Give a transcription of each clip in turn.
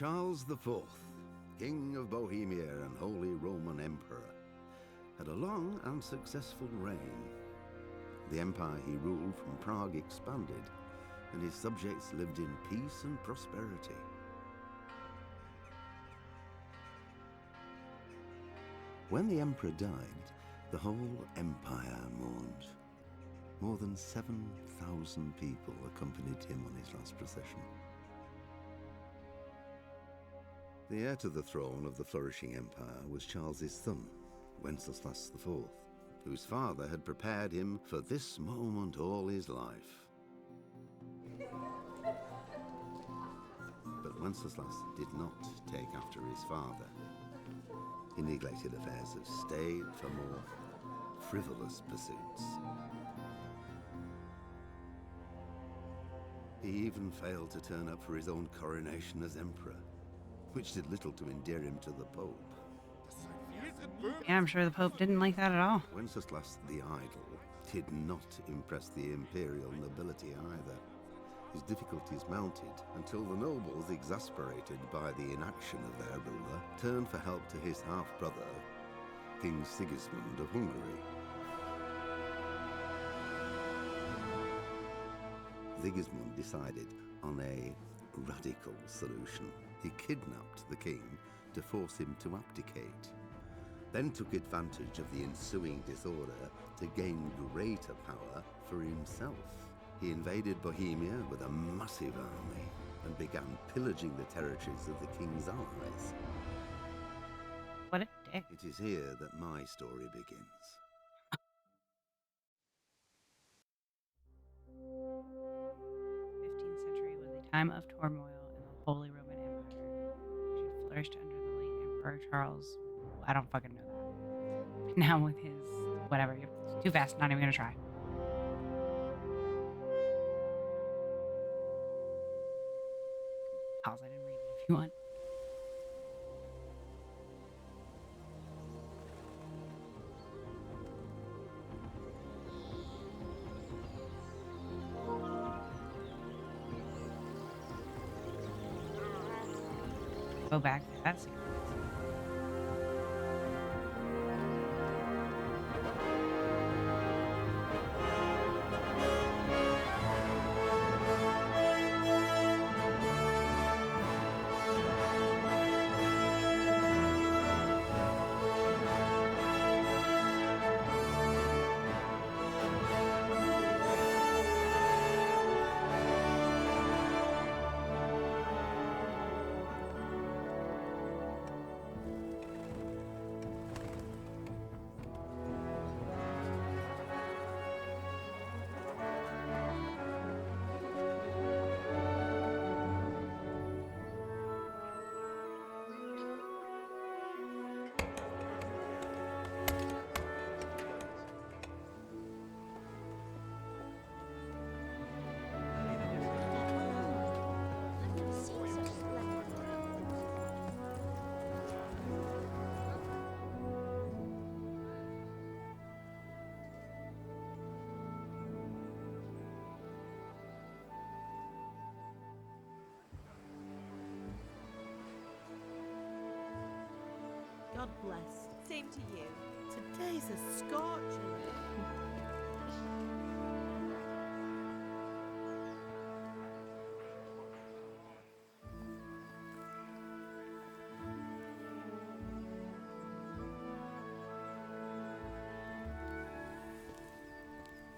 Charles IV, King of Bohemia and Holy Roman Emperor, had a long and successful reign. The empire he ruled from Prague expanded, and his subjects lived in peace and prosperity. When the emperor died, the whole empire mourned. More than 7,000 people accompanied him on his last procession. The heir to the throne of the flourishing empire was Charles's son, Wenceslas IV, whose father had prepared him for this moment all his life. But Wenceslas did not take after his father. He neglected affairs of state for more frivolous pursuits. He even failed to turn up for his own coronation as emperor, which did little to endear him to the Pope. Yeah, I'm sure the Pope didn't like that at all. Wenceslas the Idle did not impress the imperial nobility either. His difficulties mounted until the nobles, exasperated by the inaction of their ruler, turned for help to his half-brother, King Sigismund of Hungary. Sigismund decided on a radical solution. He kidnapped the king to force him to abdicate, then took advantage of the ensuing disorder to gain greater power for himself. He invaded Bohemia with a massive army and began pillaging the territories of the king's allies. What a dick. It is here that my story begins. 15th century was a time of turmoil in the Holy Roman Empire, which had flourished under the late Emperor Charles. I don't fucking know that. Now with his whatever, it's too fast. Not even gonna try. Pause. I didn't read it. If you want. Go back. That's it. God bless. Same to you. Today's a scorcher.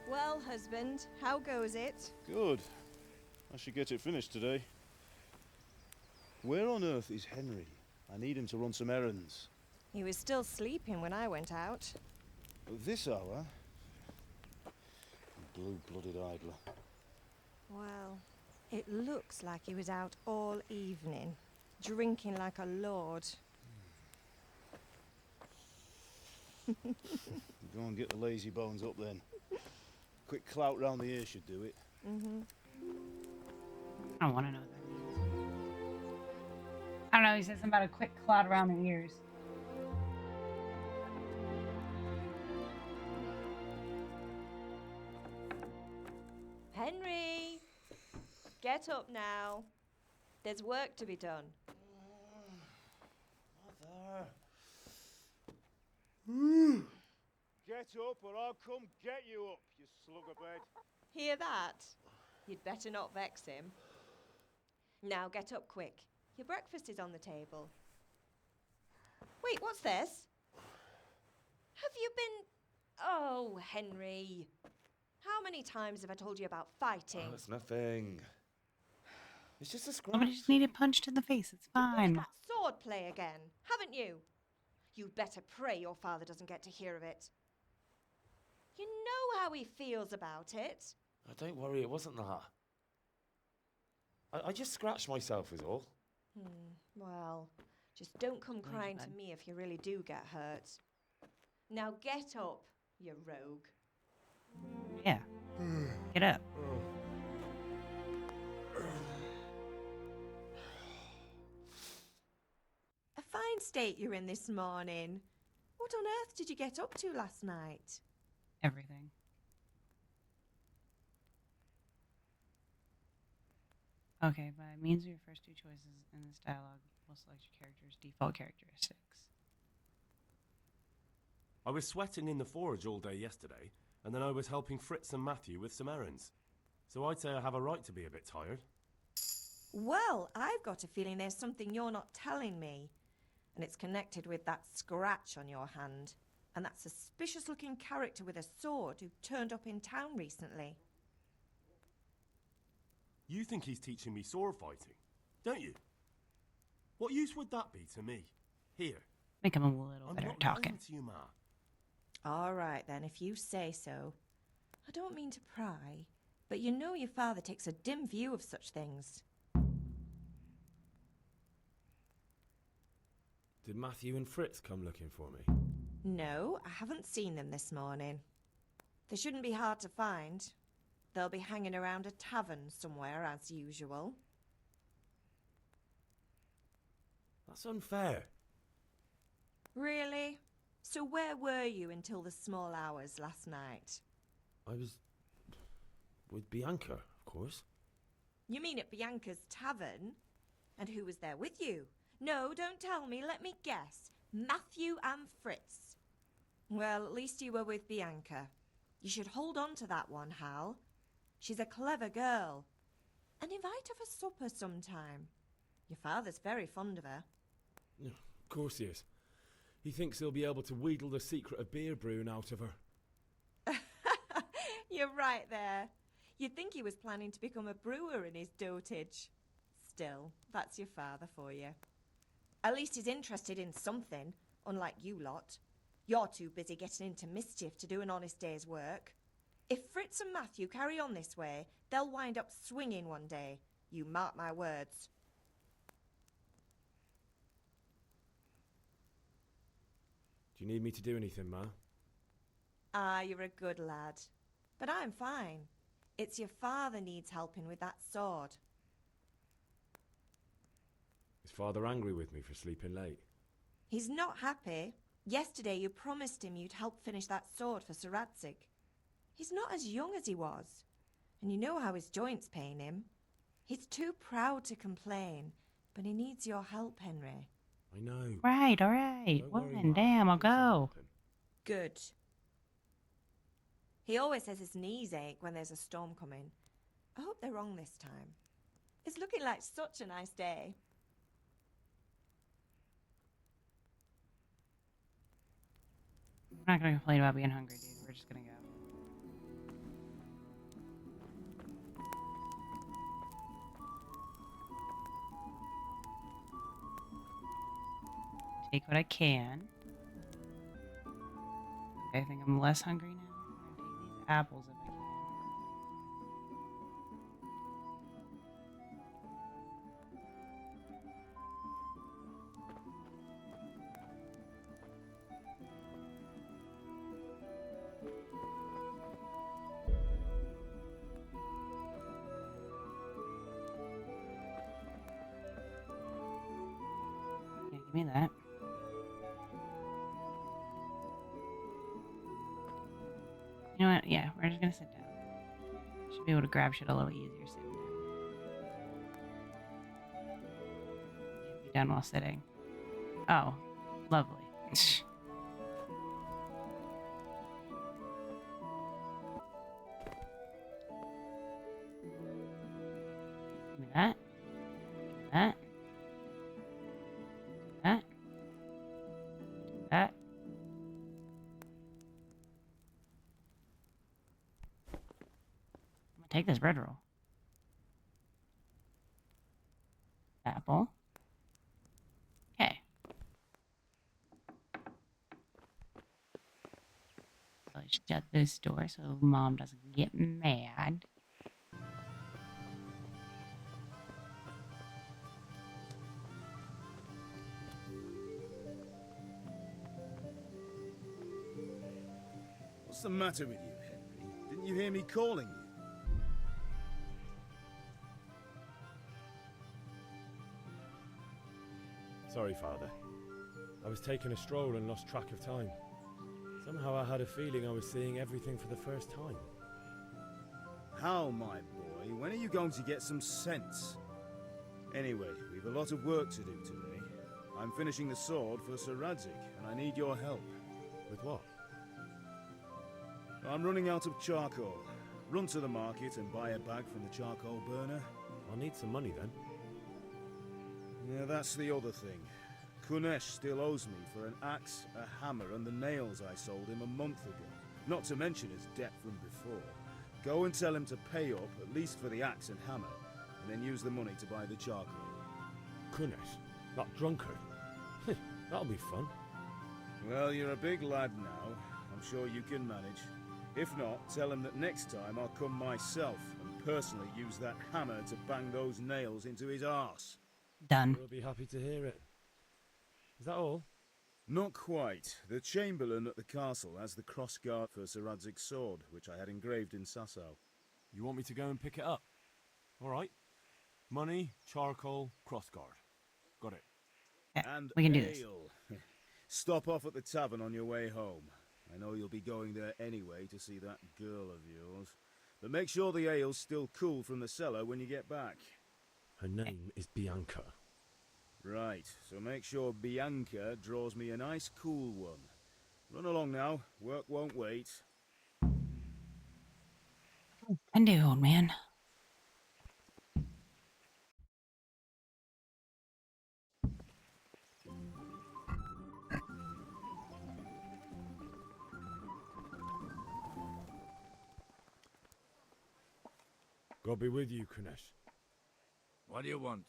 Well, husband, how goes it? Good. I should get it finished today. Where on earth is Henry? I need him to run some errands. He was still sleeping when I went out. At this hour? Blue-blooded idler. Well, it looks like he was out all evening, drinking like a lord. Go and get the lazy bones up then. Quick clout round the ear should do it. Mm-hmm. I don't want to know what that means. I don't know. He said something about a quick clot around the ears. Henry! Get up now. There's work to be done. Get up or I'll come get you up, you slugabed. Hear that? You'd better not vex him. Now get up quick. Your breakfast is on the table. Wait, what's this? Have you been... Oh, Henry. How many times have I told you about fighting? Oh, it's nothing. It's just a scratch. Somebody just needed punched in the face. It's You've fine. that sword play again, haven't you? You'd better pray your father doesn't get to hear of it. You know how he feels about it. Oh, don't worry, it wasn't that. I just scratched myself is all. Well, just don't come crying to me if you really do get hurt. Now get up, you rogue. Yeah. Get up. A fine state you're in this morning. What on earth did you get up to last night? Everything. Okay, by means of your first two choices in this dialogue, we'll select your character's default characteristics. I was sweating in the forge all day yesterday, and then I was helping Fritz and Matthew with some errands. So I'd say I have a right to be a bit tired. Well, I've got a feeling there's something you're not telling me. And it's connected with that scratch on your hand. And that suspicious-looking character with a sword who turned up in town recently. You think he's teaching me sword fighting, don't you? What use would that be to me? Here. Make him a little I'm better not at talking. lying to you, Ma. All right, then, if you say so. I don't mean to pry, but you know your father takes a dim view of such things. Did Matthew and Fritz come looking for me? No, I haven't seen them this morning. They shouldn't be hard to find. They'll be hanging around a tavern somewhere, as usual. That's unfair. Really? So where were you until the small hours last night? I was... with Bianca, of course. You mean at Bianca's tavern? And who was there with you? No, don't tell me, let me guess. Matthew and Fritz. Well, at least you were with Bianca. You should hold on to that one, Hal. She's a clever girl. And invite her for supper sometime. Your father's very fond of her. Yeah, of course he is. He thinks he'll be able to wheedle the secret of beer brewing out of her. You're right there. You'd think he was planning to become a brewer in his dotage. Still, that's your father for you. At least he's interested in something, unlike you lot. You're too busy getting into mischief to do an honest day's work. If Fritz and Matthew carry on this way, they'll wind up swinging one day. You mark my words. Do you need me to do anything, Ma? Ah, you're a good lad. But I'm fine. It's your father needs helping with that sword. Is Father angry with me for sleeping late? He's not happy. Yesterday you promised him you'd help finish that sword for Sir Radzig. He's not as young as he was. And you know how his joints pain him. He's too proud to complain, but he needs your help, Henry. I know. Right, all right. Don't worry, Woman, Ma. damn, I'll Things will go. happen. Good. He always says his knees ache when there's a storm coming. I hope they're wrong this time. It's looking like such a nice day. I'm not gonna complain about being hungry, dude. We're just gonna go. Take what I can. Okay, I think I'm less hungry now. I'm gonna take these apples if I can. Yeah, give me that. You know what? Yeah, we're just gonna sit down. Should be able to grab shit a little easier sitting down. Can't be done while sitting. Oh, Lovely. Give me that. Give me that. That. That. I'm gonna take this bread roll. Apple. Okay. So I shut this door so Mom doesn't get mad. What's the matter with you, Henry? Didn't you hear me calling you? Sorry, Father. I was taking a stroll and lost track of time. Somehow I had a feeling I was seeing everything for the first time. How, my boy? When are you going to get some sense? Anyway, we've a lot of work to do today. I'm finishing the sword for Sir Radzig, and I need your help. With what? I'm running out of charcoal. Run to the market and buy a bag from the charcoal burner. I'll need some money then. Yeah, that's the other thing. Kunesh still owes me for an axe, a hammer, and the nails I sold him a month ago. Not to mention his debt from before. Go and tell him to pay up, at least for the axe and hammer, and then use the money to buy the charcoal. Kunesh? That drunkard? That'll be fun. Well, you're a big lad now. I'm sure you can manage. If not, tell him that next time I'll come myself and personally use that hammer to bang those nails into his arse. Done. We'll be happy to hear it. Is that all? Not quite. The Chamberlain at the castle has the crossguard for Sir Radzig's sword, which I had engraved in Sasau. You want me to go and pick it up? All right. Money, charcoal, crossguard. Got it. Yeah, And we can do this. ale. Stop off at the tavern on your way home. I know you'll be going there anyway to see that girl of yours. But make sure the ale's still cool from the cellar when you get back. Her name is Bianca. Right, so make sure Bianca draws me a nice cool one. Run along now, work won't wait. Can do, old man. God be with you, Kunesh. What do you want?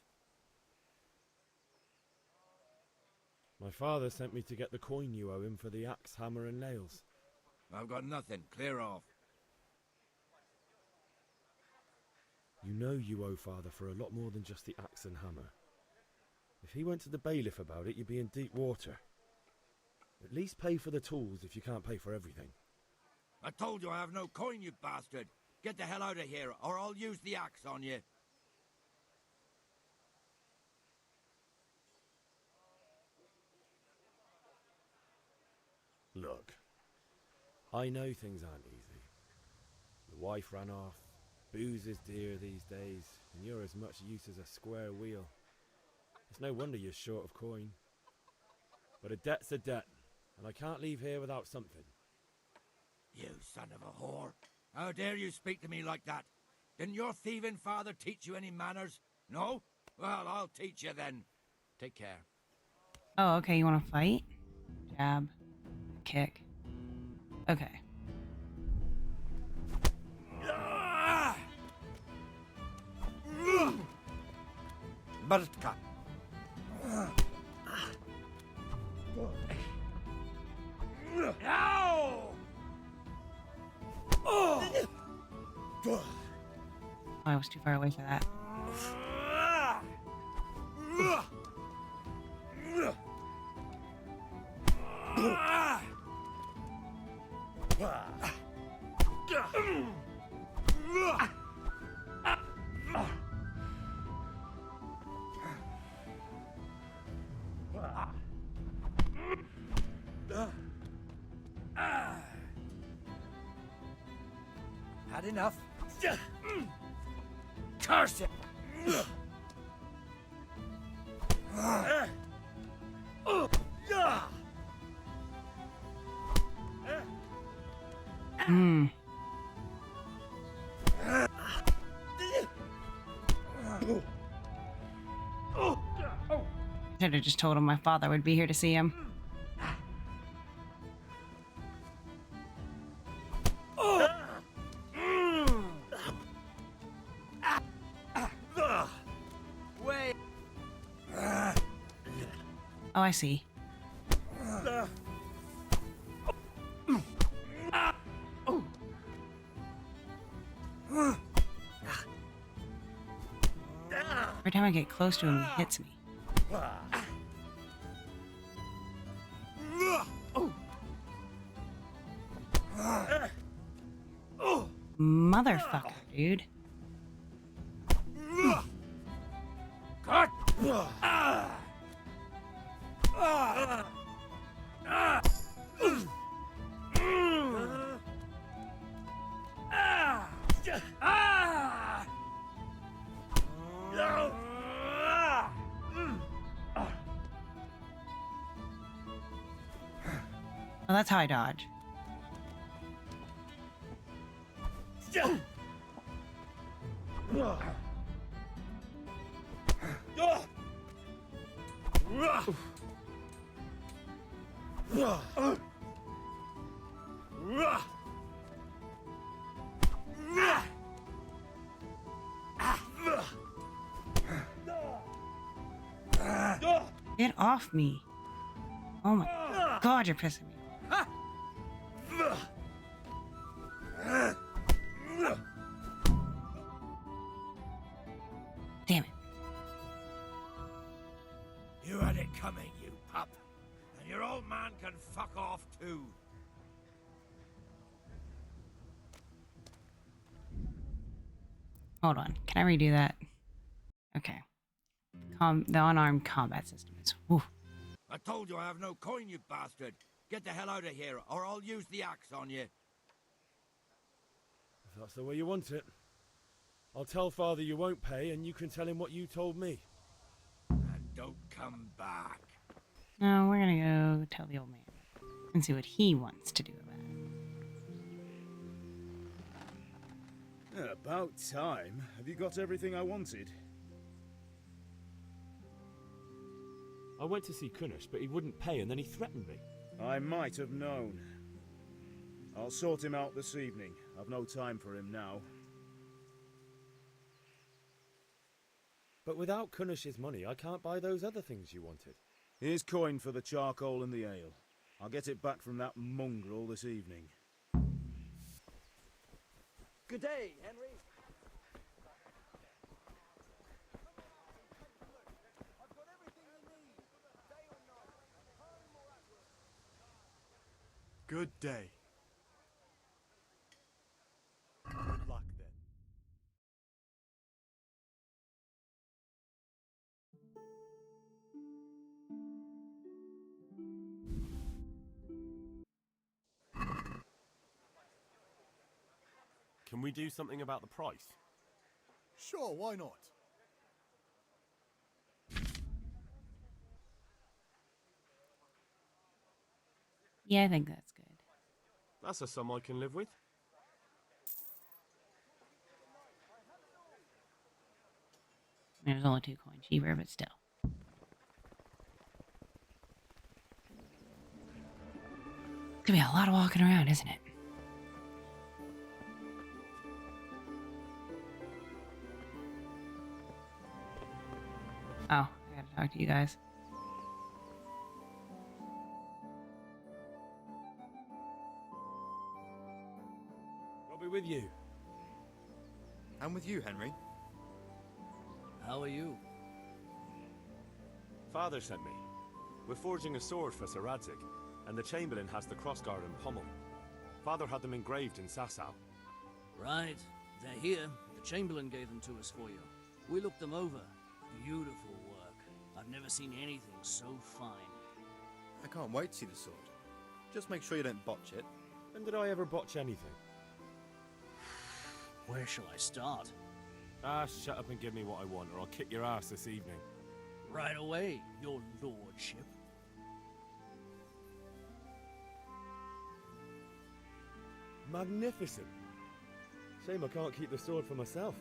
My father sent me to get the coin you owe him for the axe, hammer and nails. I've got nothing. Clear off. You know you owe father for a lot more than just the axe and hammer. If he went to the bailiff about it, you'd be in deep water. At least pay for the tools if you can't pay for everything. I told you I have no coin, you bastard. Get the hell out of here, or I'll use the axe on you. Look, I know things aren't easy. The wife ran off, booze is dear these days, and you're as much use as a square wheel. It's no wonder you're short of coin. But a debt's a debt, and I can't leave here without something. You son of a whore. How dare you speak to me like that? Didn't your thieving father teach you any manners? No? Well, I'll teach you then. Take care. Oh, okay. You want to fight? Jab. Kick. Okay. Bartka. Oh, I was too far away for that. Had enough? Curse it! Should have just told him my father would be here to see him. Wait. Oh, I see. Every time I get close to him, he hits me. Motherfucker, dude. Cut! Oh, that's how I dodge. Get off me. Oh my god, you're pissing me off. Damn it. You had it coming, you pup. And your old man can fuck off too. Hold on. Can I redo that? Okay. The unarmed combat system is... Whew. I told you I have no coin, you bastard. Get the hell out of here, or I'll use the axe on you. If that's the way you want it. I'll tell Father you won't pay, and you can tell him what you told me. And don't come back. No, we're gonna go tell the old man and see what he wants to do about it. About time. Have you got everything I wanted? I went to see Kunish, but he wouldn't pay, and then he threatened me. I might have known. I'll sort him out this evening. I've no time for him now. But without Kunish's money, I can't buy those other things you wanted. Here's coin for the charcoal and the ale. I'll get it back from that mongrel this evening. Good day, Henry. Good day. Good luck, then. Can we do something about the price? Sure, why not? Yeah, I think that's good. That's a sum I can live with. I mean, it was only 2 coins cheaper, but still. It's gonna be a lot of walking around, isn't it? Oh, I gotta talk to you guys. I'll be with you. I'm with you, Henry. How are you? Father sent me. We're forging a sword for Sir Radzig, and the Chamberlain has the crossguard and pommel. Father had them engraved in Sasau. Right. They're here. The Chamberlain gave them to us for you. We looked them over. Beautiful work. I've never seen anything so fine. I can't wait to see the sword. Just make sure you don't botch it. When did I ever botch anything? Where shall I start? Ah, shut up and give me what I want, or I'll kick your ass this evening. Right away, your lordship. Magnificent. Shame I can't keep the sword for myself.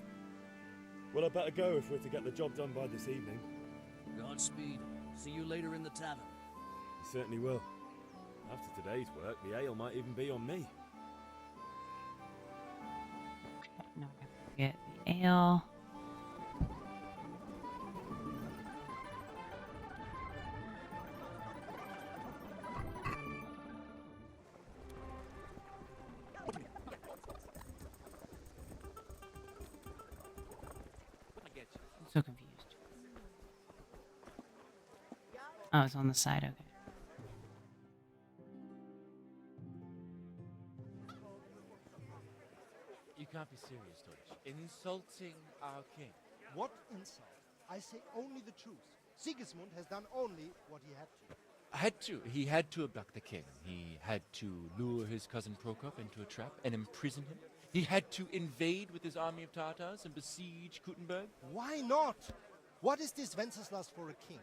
Well, I better go if we're to get the job done by this evening. Godspeed. See you later in the tavern. You certainly will. After today's work, the ale might even be on me. No, I forget the ale. I'm so confused. Oh, it's on the side. Okay. You can't be serious, Deutsch. Insulting our king. What insult? I say only the truth. Sigismund has done only what he had to. He had to abduct the king. He had to lure his cousin Prokop into a trap and imprison him. He had to invade with his army of Tatars and besiege Kuttenberg. Why not? What is this Wenceslas for a king?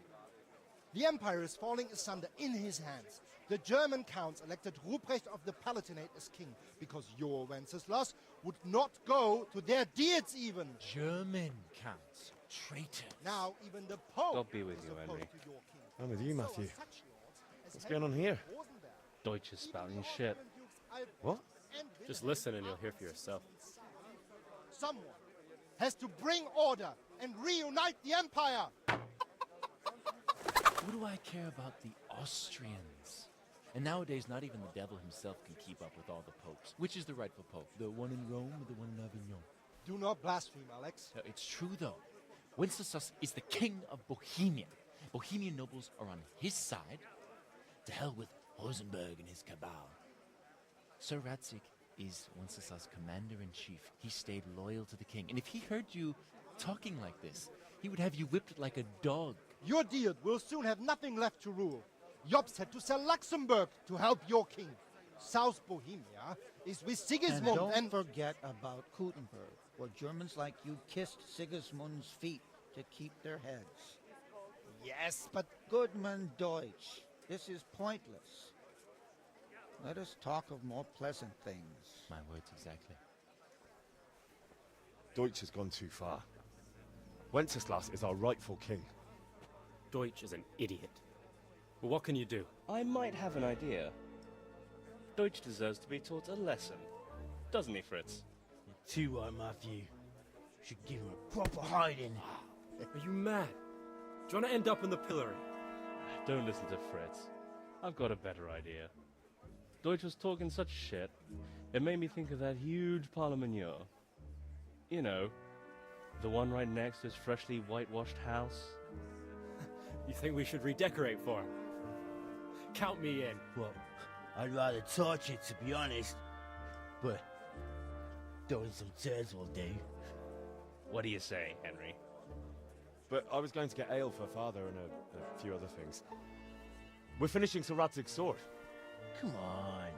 The empire is falling asunder in his hands. The German counts elected Ruprecht of the Palatinate as king because your Wenceslas would not go to their deeds even. German counts. Traitor. Now even the Pope God be with is you, opposed Henry. to your king. I'm with you, So Matthew. are such lords as What's going on here? Rosenberg, Deutsch is spouting shit. What? and Just Wilhelm listen and you'll hear for yourself. Someone has to bring order and reunite the empire. What do I care about the Austrians? And nowadays, not even the devil himself can keep up with all the popes. Which is the rightful pope? The one in Rome or the one in Avignon? Do not blaspheme, Alex. No, it's true, though. Wenceslas is the king of Bohemia. Bohemian nobles are on his side. To hell with Rosenberg and his cabal. Sir Radzik is Wenceslas' commander-in-chief. He stayed loyal to the king. And if he heard you talking like this, he would have you whipped like a dog. Your Diet will soon have nothing left to rule. Jobst had to sell Luxembourg to help your king. South Bohemia is with Sigismund And don't forget about Kuttenberg, where Germans like you kissed Sigismund's feet to keep their heads. Yes, but Goodman Deutsch, this is pointless. Let us talk of more pleasant things. My words exactly. Deutsch has gone too far. Wenceslas is our rightful king. Deutsch is an idiot. But what can you do? I might have an idea. Deutsch deserves to be taught a lesson. Doesn't he, Fritz? You're too right, Matthew. Should give him a proper hiding. Are you mad? Do you want to end up in the pillory? Don't listen to Fritz. I've got a better idea. Deutsch was talking such shit, it made me think of that huge parliament. You know, the one right next to his freshly whitewashed house. You think we should redecorate for him? Count me in. Well, I'd rather torch it, to be honest. But throwing some turds will do. What do you say, Henry? But I was going to get ale for father and a few other things. We're finishing Sir Radzig's sword. Come on.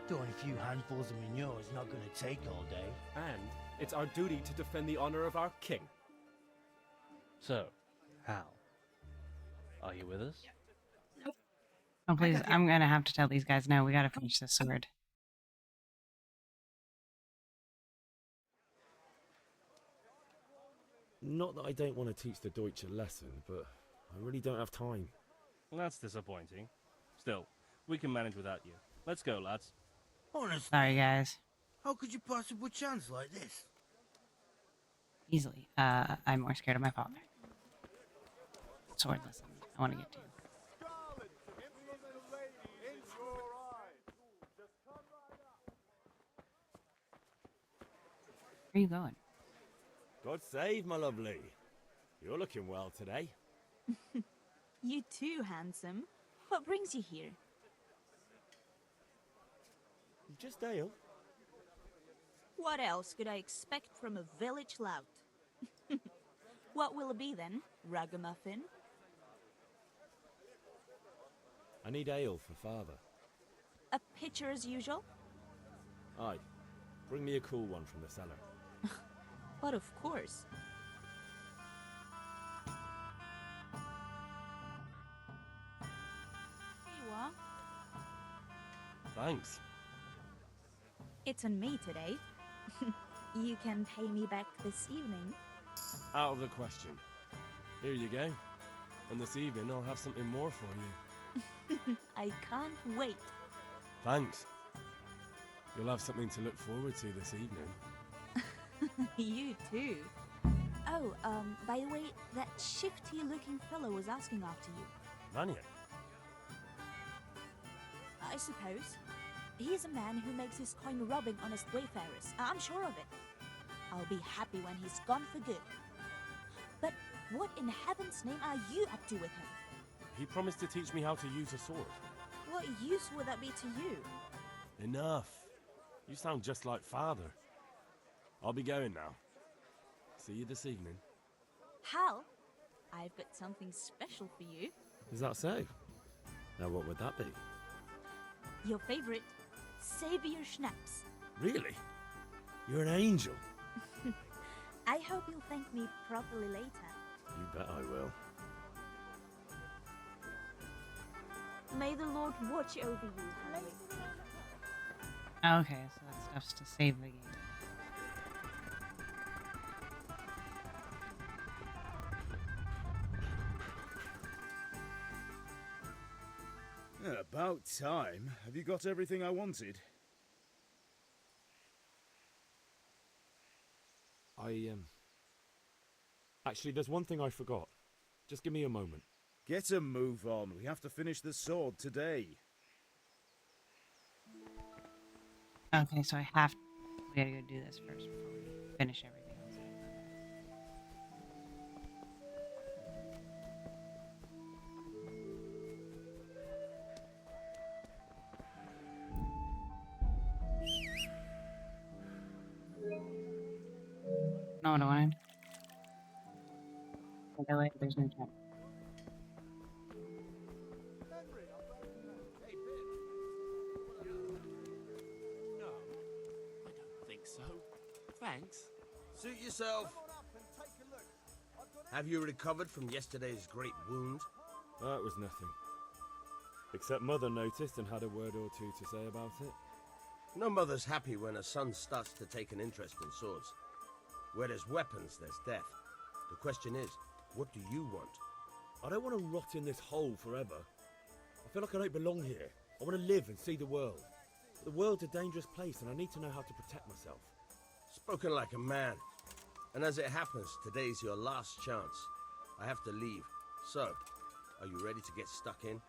Throwing a few handfuls of manure is not going to take all day. And it's our duty to defend the honor of our king. So, Hal, are you with us? Oh, please. I'm going to have to tell these guys, no, we got to finish this sword. Not that I don't want to teach the Deutsch a lesson, but I really don't have time. Well, that's disappointing. Still, we can manage without you. Let's go, lads. Honestly, Sorry, guys. how could you possibly chance like this? Easily. I'm more scared of my father. Sword lesson. I want to get to. Where are you going? God save, my lovely. You're looking well today. You too, handsome. What brings you here? Just ale. What else could I expect from a village lout? What will it be then? Ragamuffin? I need ale for father. A pitcher as usual? Aye. Bring me a cool one from the cellar. But of course. Here you are. Thanks. It's on me today. You can pay me back this evening. Out of the question. Here you go. And this evening I'll have something more for you. I can't wait. Thanks. You'll have something to look forward to this evening. You too. Oh, by the way, that shifty-looking fellow was asking after you. Vanya? I suppose. He's a man who makes his coin robbing honest wayfarers. I'm sure of it. I'll be happy when he's gone for good. But what in heaven's name are you up to with him? He promised to teach me how to use a sword. What use would that be to you? Enough. You sound just like Father. I'll be going now. See you this evening. Hal, I've got something special for you. Is that so? Now what would that be? Your favorite, Savior Schnapps. Really? You're an angel. I hope you'll thank me properly later. You bet I will. May the Lord watch over you, Harry. Okay, so that stuff's to save the game. About time. Have you got everything I wanted? Actually, there's one thing I forgot. Just give me a moment. Get a move on. We have to finish the sword today. Okay, so we gotta go do this first before we finish everything else. No, I don't want it. Okay, there's no chat. So, thanks. Suit yourself. Have you recovered from yesterday's great wound? That was nothing. Except Mother noticed and had a word or two to say about it. No mother's happy when a son starts to take an interest in swords. Where there's weapons, there's death. The question is, what do you want? I don't want to rot in this hole forever. I feel like I don't belong here. I want to live and see the world. The world's a dangerous place and I need to know how to protect myself. Spoken like a man. And as it happens, today's your last chance. I have to leave. So, are you ready to get stuck in?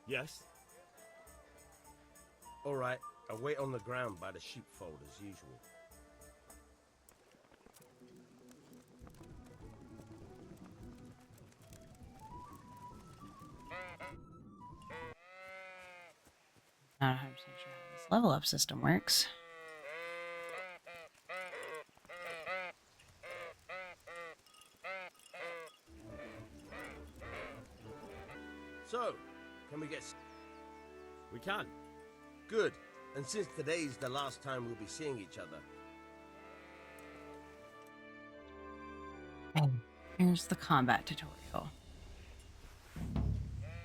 Yes. All right, I'll wait on the ground by the sheepfold as usual. Not 100% sure how this level up system works. So, can we get... We can. Good. And since today's the last time we'll be seeing each other... And here's the combat tutorial.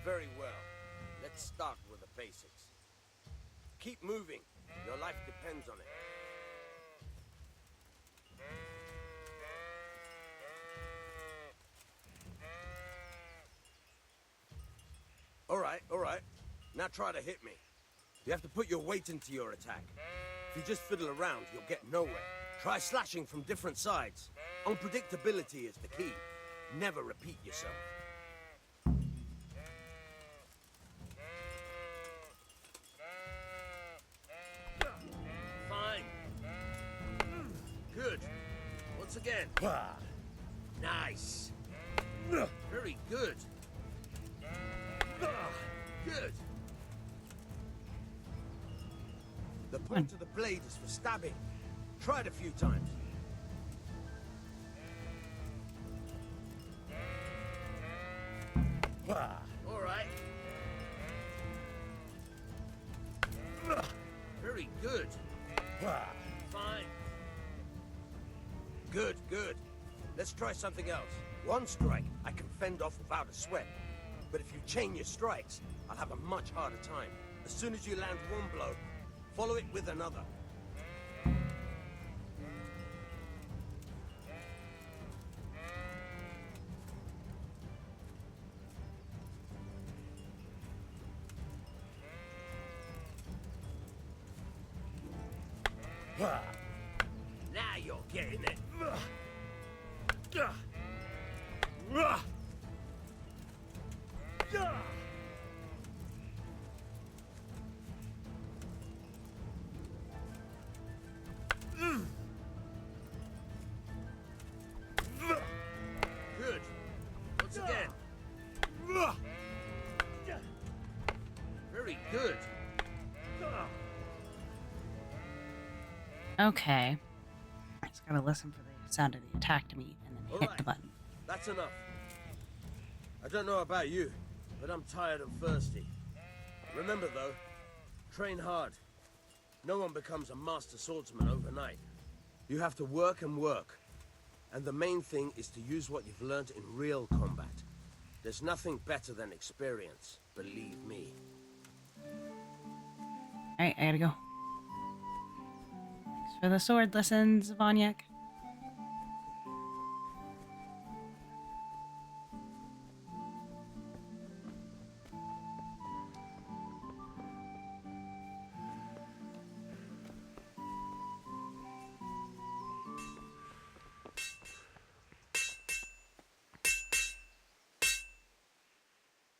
Very well. Let's start with the basics. Keep moving. Your life depends on it. All right. Now try to hit me. You have to put your weight into your attack. If you just fiddle around, you'll get nowhere. Try slashing from different sides. Unpredictability is the key. Never repeat yourself. Fine. Good. Once again. Nice. Very good. Good. The point of the blade is for stabbing. Try it a few times. All right. Very good. Fine. Good. Let's try something else. One strike I can fend off without a sweat. But if you chain your strikes, I'll have a much harder time. As soon as you land one blow, follow it with another. Now you're getting it. Good. Once again. Very good. Okay. I just gotta listen for the sound of the attack to me and then hit Alright, the button. that's enough. I don't know about you, but I'm tired and thirsty. Remember though, train hard. No one becomes a master swordsman overnight. You have to work and work. And the main thing is to use what you've learned in real combat. There's nothing better than experience, believe me. Alright, I gotta go. Thanks for the sword lessons, Vonyak.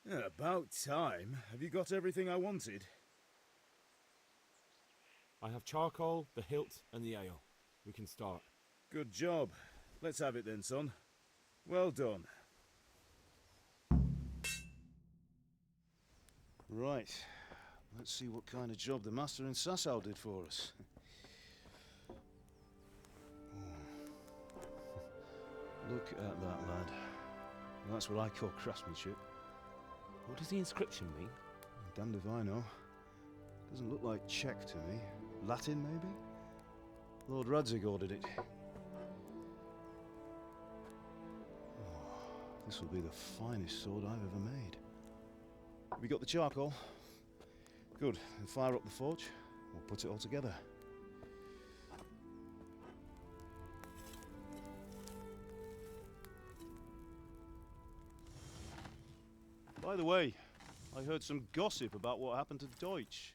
Yeah, about time. Have you got everything I wanted? I have charcoal, the hilt, and the ale. We can start. Good job. Let's have it then, son. Well done. Right. Let's see what kind of job the master in Sasau did for us. Look at that, lad. That's what I call craftsmanship. What does the inscription mean? Damned if I know. Doesn't look like Czech to me. Latin, maybe? Lord Radzig ordered it. Oh, this will be the finest sword I've ever made. Have you got the charcoal? Good. Then fire up the forge. We'll put it all together. By the way, I heard some gossip about what happened to Deutsch.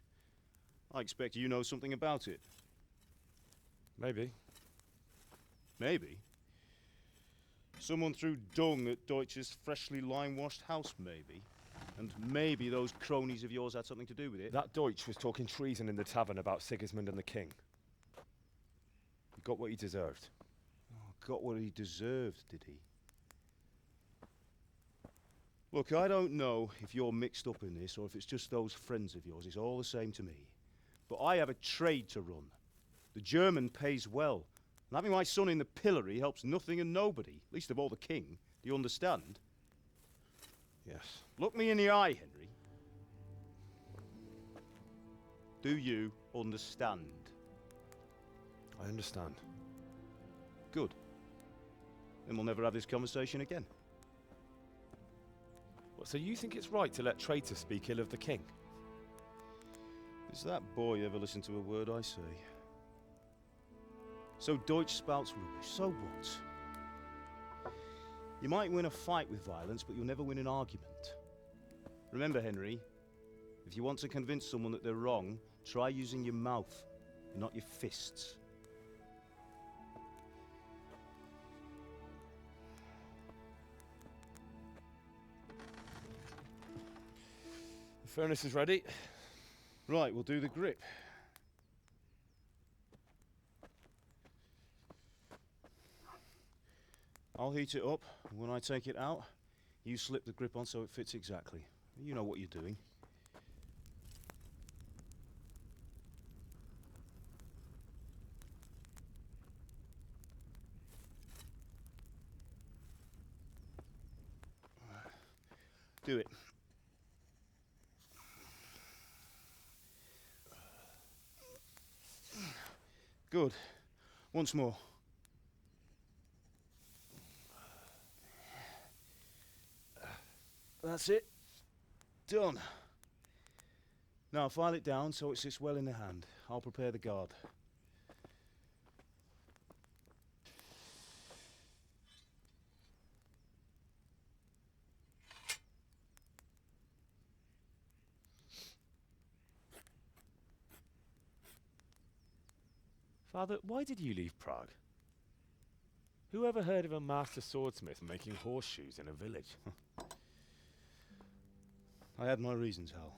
I expect you know something about it. Maybe. Maybe? Someone threw dung at Deutsch's freshly lime-washed house, maybe? And maybe those cronies of yours had something to do with it? That Deutsch was talking treason in the tavern about Sigismund and the king. He got what he deserved. Oh, got what he deserved, did he? Look, I don't know if you're mixed up in this or if it's just those friends of yours. It's all the same to me. But I have a trade to run. The German pays well. And having my son in the pillory helps nothing and nobody, least of all the king. Do you understand? Yes. Look me in the eye, Henry. Do you understand? I understand. Good. Then we'll never have this conversation again. What, so you think it's right to let traitors speak ill of the king? Does that boy ever listen to a word I say? So Deutsch spouts rubbish, so what? You might win a fight with violence, but you'll never win an argument. Remember, Henry, if you want to convince someone that they're wrong, try using your mouth, and not your fists. The furnace is ready. Right, we'll do the grip. I'll heat it up, and when I take it out, you slip the grip on so it fits exactly. You know what you're doing. Do it. Good. Once more. That's it. Done. Now file it down so it sits well in the hand. I'll prepare the guard. Father, why did you leave Prague? Who ever heard of a master swordsmith making horseshoes in a village? I had my reasons, Hal.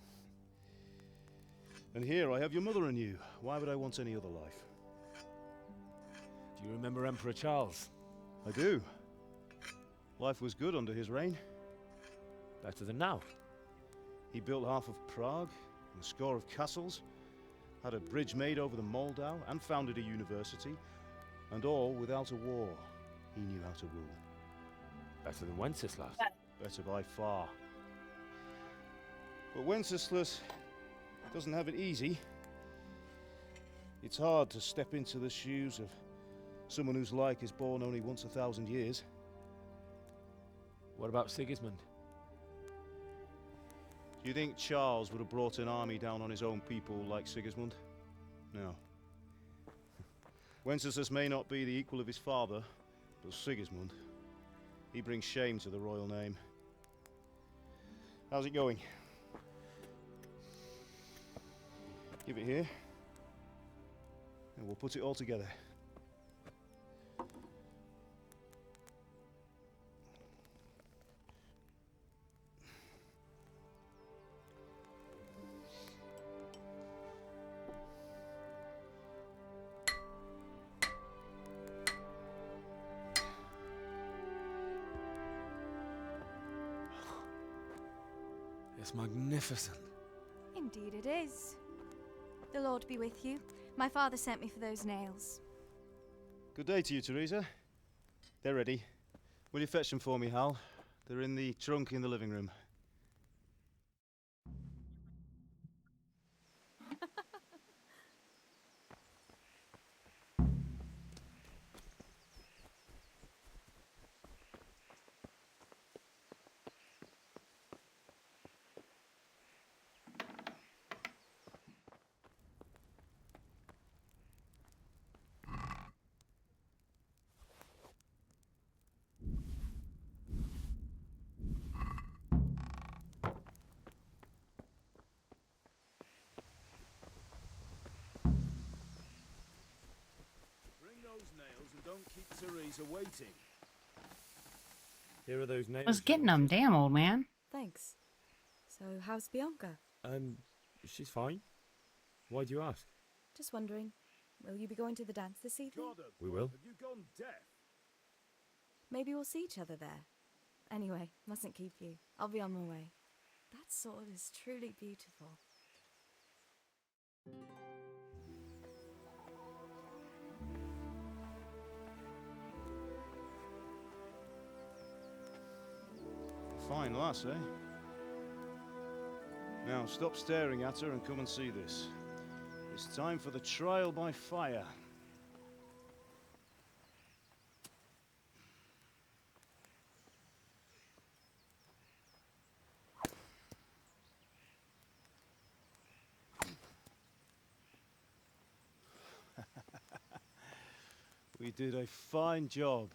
And here I have your mother and you. Why would I want any other life? Do you remember Emperor Charles? I do. Life was good under his reign. Better than now. He built half of Prague, and a score of castles, had a bridge made over the Moldau, and founded a university, and all without a war. He knew how to rule. Better than Wenceslas. Better by far. But Wenceslas doesn't have it easy. It's hard to step into the shoes of someone whose like is born only once 1,000 years. What about Sigismund? Do you think Charles would have brought an army down on his own people like Sigismund? No. Wenceslas may not be the equal of his father, but Sigismund, he brings shame to the royal name. How's it going? Give it here, and we'll put it all together. It's magnificent. Indeed it is. The Lord be with you. My father sent me for those nails. Good day to you, Teresa. They're ready. Will you fetch them for me, Hal? They're in the trunk in the living room. Those nails and don't keep Teresa waiting. Here are those nails. I was getting them. Damn, old man. Thanks. So, how's Bianca? She's fine. Why do you ask? Just wondering, will you be going to the dance this evening? We will. Have you gone deaf? Maybe we'll see each other there. Anyway, mustn't keep you. I'll be on my way. That sword is truly beautiful. Fine lass, eh? Now, stop staring at her and come and see this. It's time for the trial by fire. We did a fine job.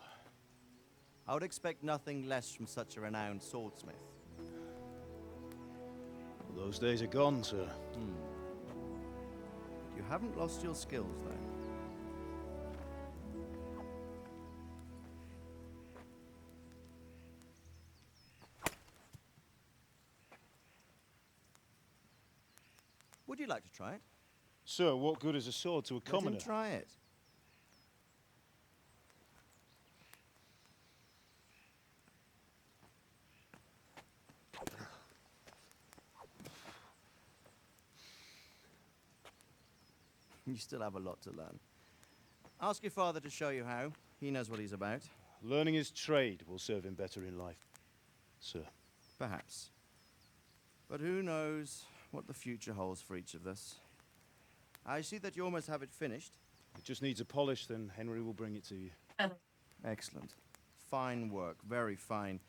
I would expect nothing less from such a renowned swordsmith. Well, those days are gone, sir. You haven't lost your skills, though. Would you like to try it? Sir, what good is a sword to a commoner? Let him try it. You still have a lot to learn. Ask your father to show you how. He knows what he's about. Learning his trade will serve him better in life, sir. Perhaps. But who knows what the future holds for each of us. I see that you almost have it finished. It just needs a polish, then Henry will bring it to you. Excellent. Fine work, very fine.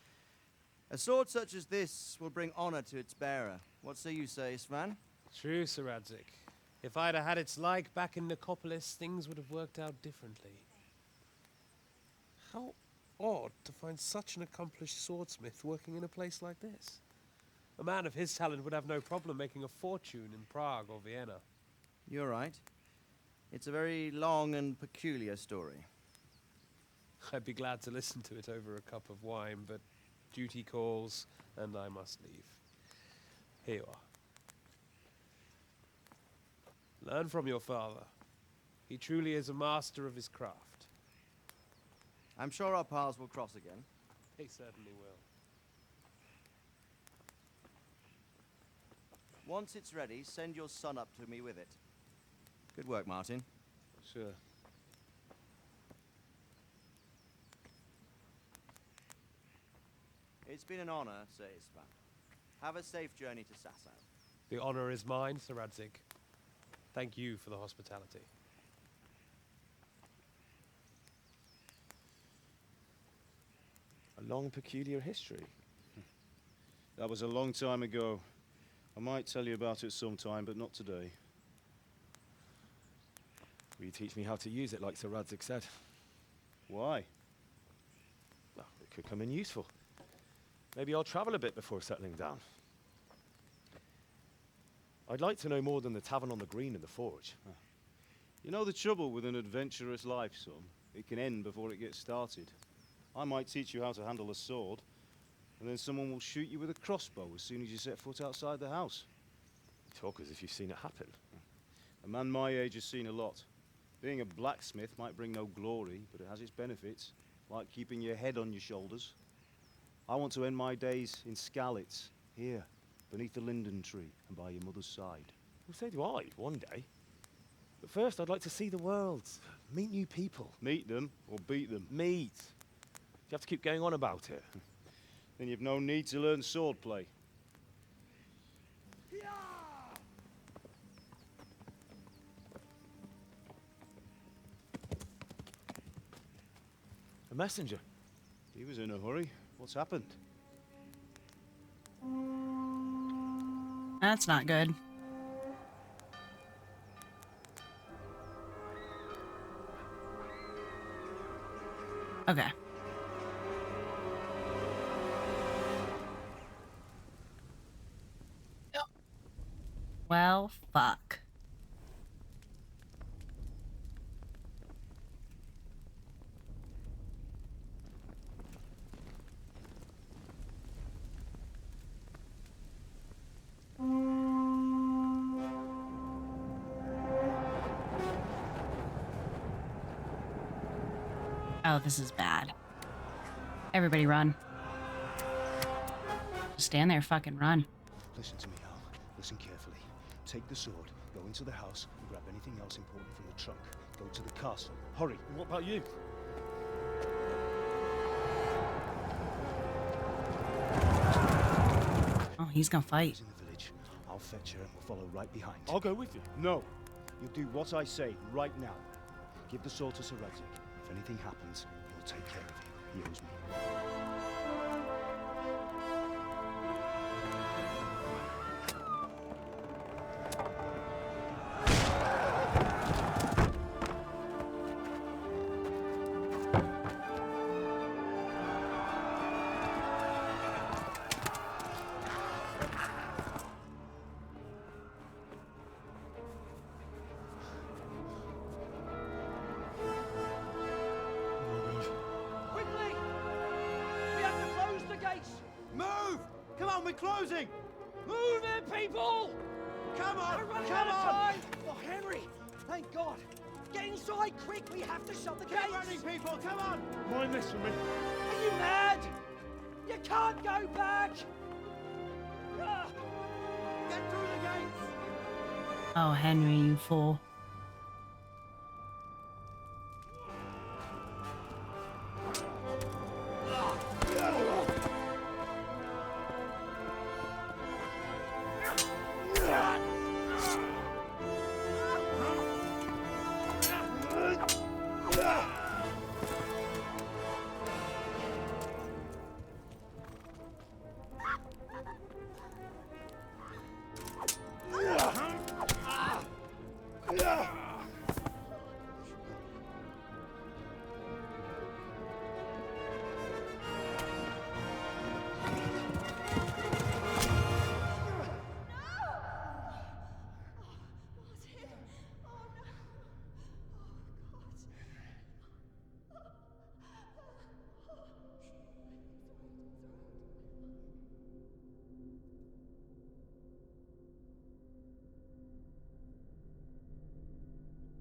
A sword such as this will bring honor to its bearer. What say you, Svan? True, Sir Radzik. If I'd have had its like back in Nicopolis, things would have worked out differently. How odd to find such an accomplished swordsmith working in a place like this. A man of his talent would have no problem making a fortune in Prague or Vienna. You're right. It's a very long and peculiar story. I'd be glad to listen to it over a cup of wine, but duty calls, and I must leave. Here you are. Learn from your father. He truly is a master of his craft. I'm sure our paths will cross again. He certainly will. Once it's ready, send your son up to me with it. Good work, Martin. Sure. It's been an honor, Sir Istvan. Have a safe journey to Sasau. The honor is mine, Sir Radzig. Thank you for the hospitality. A long, peculiar history. That was a long time ago. I might tell you about it sometime, but not today. Will you teach me how to use it like Sir Radzig said? Why? Well, it could come in useful. Maybe I'll travel a bit before settling down. I'd like to know more than the tavern on the green and the forge. You know the trouble with an adventurous life, son? It can end before it gets started. I might teach you how to handle a sword, and then someone will shoot you with a crossbow as soon as you set foot outside the house. You talk as if you've seen it happen. A man my age has seen a lot. Being a blacksmith might bring no glory, but it has its benefits, like keeping your head on your shoulders. I want to end my days in Skalitz, here, beneath the linden tree and by your mother's side. Well, so do I, one day. But first, I'd like to see the world, meet new people. Meet them or beat them? Meet. You have to keep going on about it. Then you've no need to learn swordplay. A messenger. He was in a hurry. What's happened? That's not good. Okay. Well, fuck. Oh, this is bad. Everybody run. Just stand there, fucking run. Listen to me, Al. Listen carefully. Take the sword, go into the house, and grab anything else important from the trunk. Go to the castle. Hurry. And what about you? Oh, he's gonna fight. In the village. I'll fetch her and we'll follow right behind. I'll go with you. No. You'll do what I say right now. Give the sword to Sir Radzig. If anything happens, he'll take care of you. He owes me. Quickly! We have to close the gates! Move! Come on, we're closing! Move it, people! Come on! We're running Come out of on! time! Oh, Henry! Thank God! Get inside, quick! We have to shut the gates! Get running, people! Come on! Mind this for me. Are you mad? You can't go back! Ah! Get through the gates! Oh, Henry, you fool.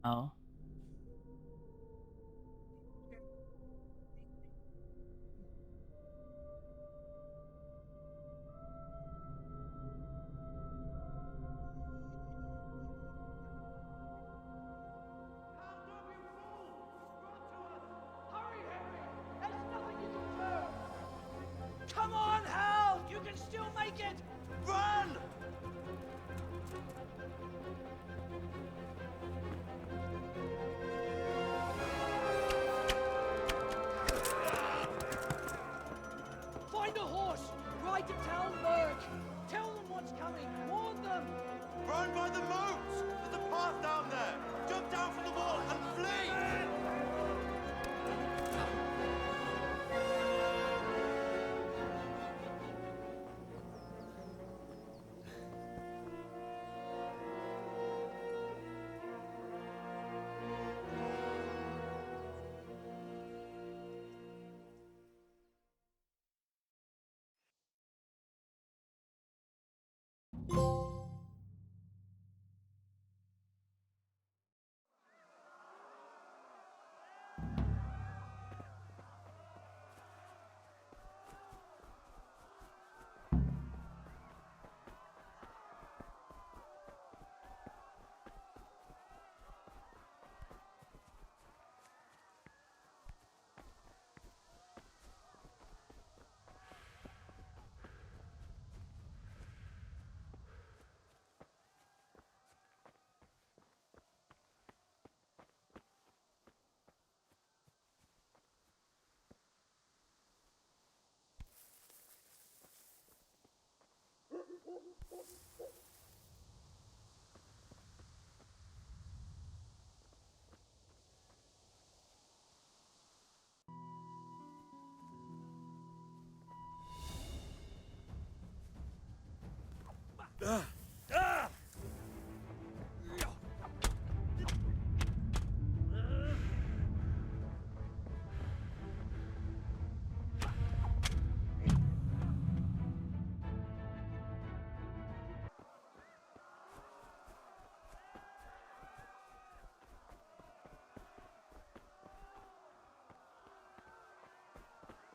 Oh. Come on, Hal! You can still make it! Run! Find a horse! Ride to Talmberg! Tell them what's coming! Warn them! Run by the moats! There's a path down there! Jump down from the wall and flee!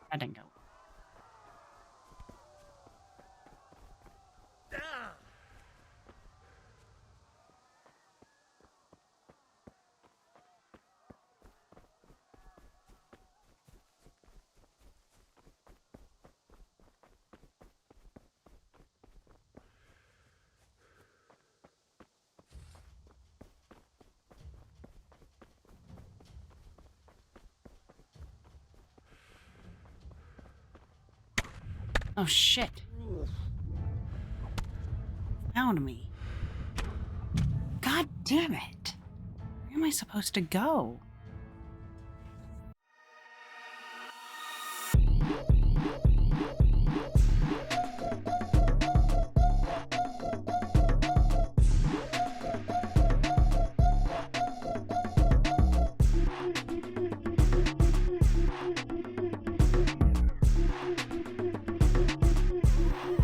That didn't go. Oh shit. Found me. God damn it. Where am I supposed to go?